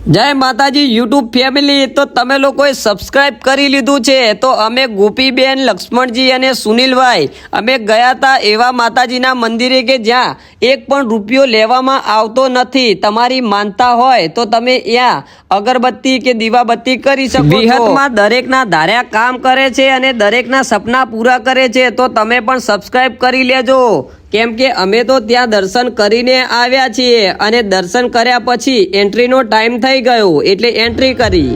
જય માતાજી YouTube family. તો તમે લોકોએ સબસ્ક્રાઇબ કરી લીધું છે। તો અમે ગોપીબેન, લક્ષ્મણજી અને સુનિલભાઈ અમે ગયા હતા એવા માતાજીના મંદિરે કે જ્યાં એક પણ રૂપિયો લેવામાં આવતો નથી। તમારી માનતા હોય તો તમે ત્યાં અગરબત્તી કે દીવાબત્તી કરી શકો છો। વિહતમાં દરેકના ધાર્યા કામ કરે છે અને દરેકના સપના પૂરા કરે છે। તો તમે પણ સબસ્ક્રાઇબ કરી લેજો, કેમ કે અમે તો ત્યાં દર્શન કરીને આવ્યા છીએ અને દર્શન કર્યા પછી એન્ટ્રીનો ટાઈમ થઈ ગયો એટલે એન્ટ્રી કરી।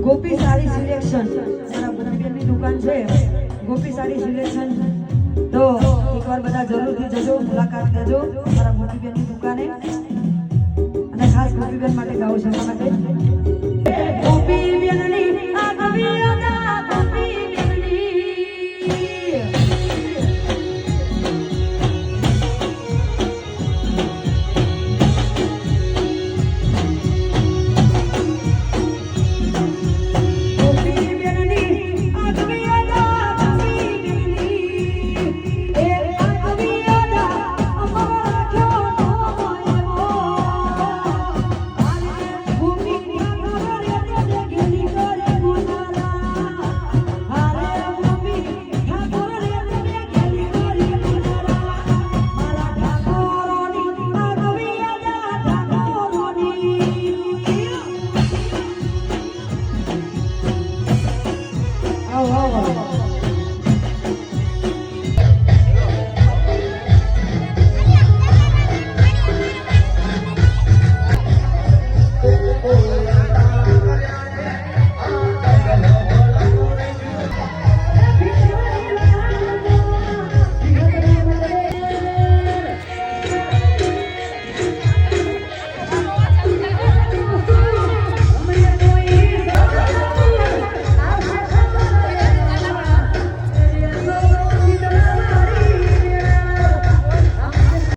ગોપી સાડી સિલેક્શન મારા ગોપીબેનની દુકાન છે। ગોપી સાડી સિલેક્શન તો એકવાર બધા જરૂરથી જજો, મુલાકાત લેજો મારા ગોપીબેનની દુકાને। અને ખાસ ગોપીબેન માટે ગાઉં છે માટે